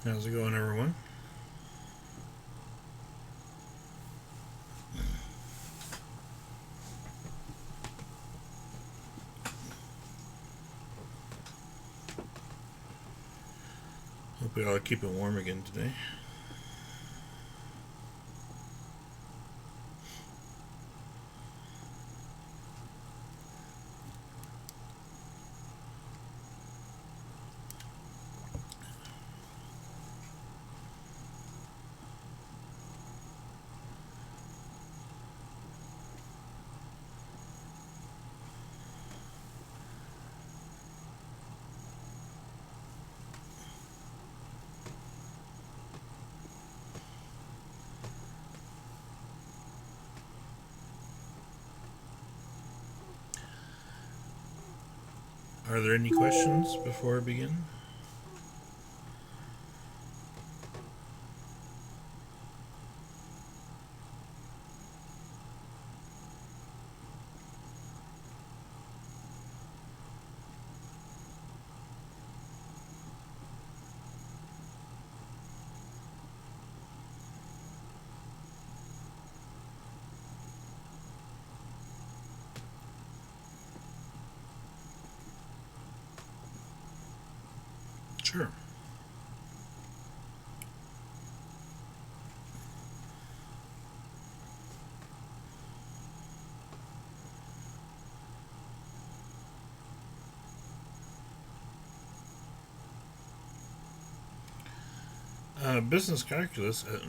How's it going, everyone? Hope we all keep it warm again today. Are there any questions before I begin? Sure. Business calculus, I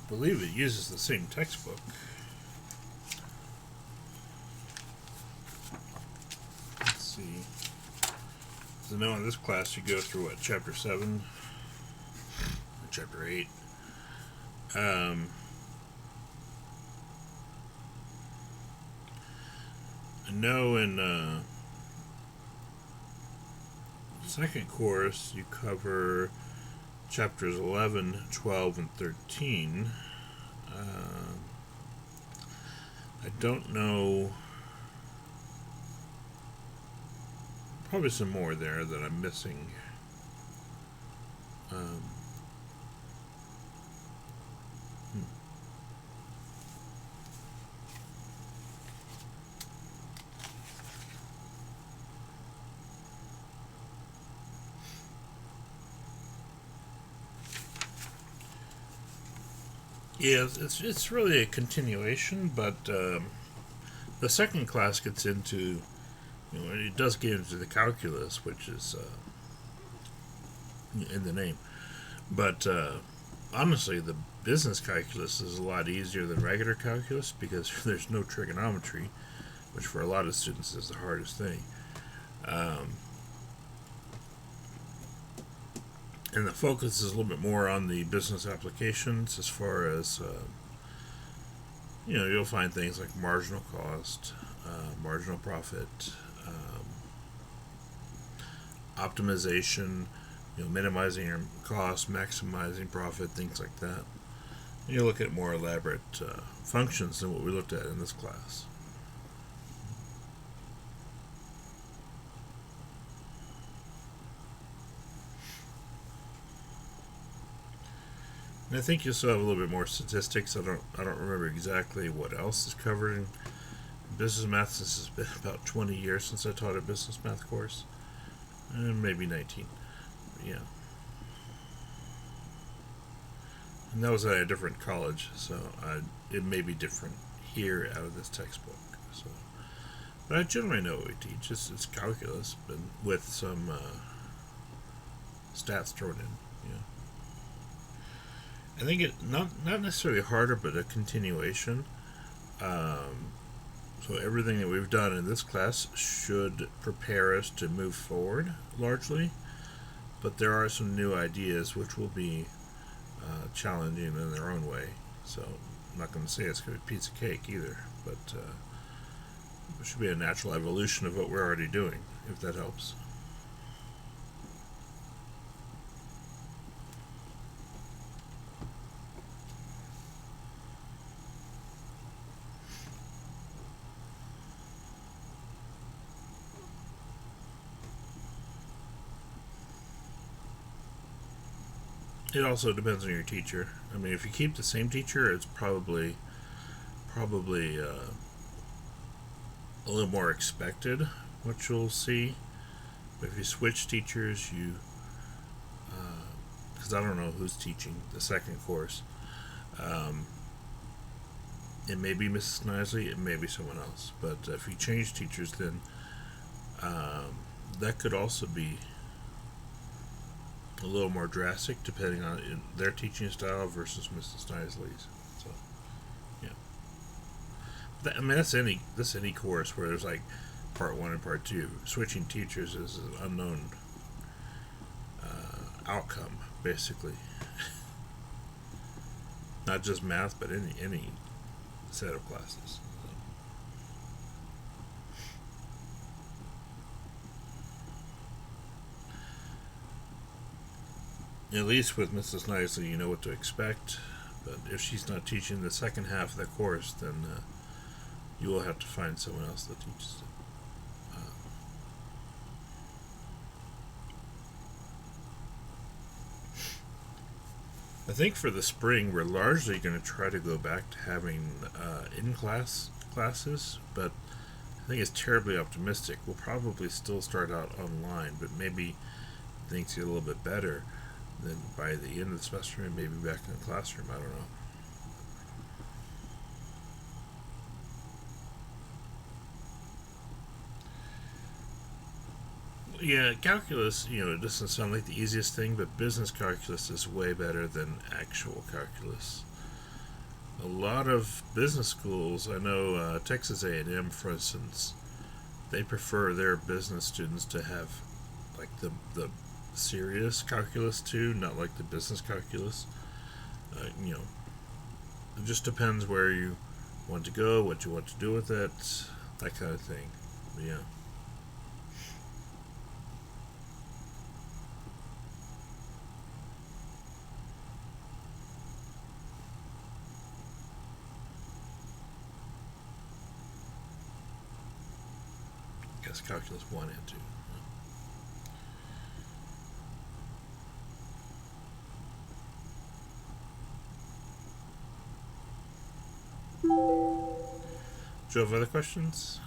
believe it uses the same textbook. Let's see. So now in this class you go through what, chapter 7 or chapter 8. Um, I know in second course you cover chapters 11, 12, and 13. I don't know. Probably some more there that I'm missing. Um, hmm. Yeah, it's really a continuation, but the second class gets into, it does get into the calculus, which is in the name. But honestly, the business calculus is a lot easier than regular calculus because there's no trigonometry, which for a lot of students is the hardest thing. Um, and the focus is a little bit more on the business applications as far as, you'll find things like marginal cost, marginal profit, um, optimization, minimizing your cost, maximizing profit, things like that. And you look at more elaborate functions than what we looked at in this class. And I think you still have a little bit more statistics. I don't remember exactly what else is covered in business math. This has been about 20 years since I taught a business math course, and maybe 19. Yeah, and that was at a different college, so it may be different here out of this textbook. So, but I generally know what we teach. It's calculus, but with some stats thrown in. Yeah, I think it not necessarily harder, but a continuation. Um, so everything that we've done in this class should prepare us to move forward largely, but there are some new ideas which will be challenging in their own way. So I'm not going to say it's going to be a piece of cake either, but it should be a natural evolution of what we're already doing, if that helps. It also depends on your teacher. I mean, if you keep the same teacher, it's probably a little more expected what you'll see. But if you switch teachers, you because I don't know who's teaching the second course. Um, it may be Mrs. Knisley, it may be someone else. But if you change teachers, then that could also be a little more drastic depending on their teaching style versus Mrs. Knisley's. So, yeah. I mean, that's any course where there's like part one and part two. Switching teachers is an unknown outcome, basically. Not just math, but any set of classes. At least with Mrs. Knisley, you know what to expect. But if she's not teaching the second half of the course, then you will have to find someone else that teaches it. I think for the spring, we're largely going to try to go back to having in-class classes, but I think it's terribly optimistic. We'll probably still start out online, but maybe things get a little bit better. Then by the end of the semester, maybe back in the classroom. I don't know. Yeah, calculus, it doesn't sound like the easiest thing, but business calculus is way better than actual calculus. A lot of business schools, I know Texas A&M, for instance, they prefer their business students to have like the serious calculus too, not like the business calculus. It just depends where you want to go, what you want to do with it, that kind of thing. But yeah. I guess calculus 1 and 2. Do you have other questions?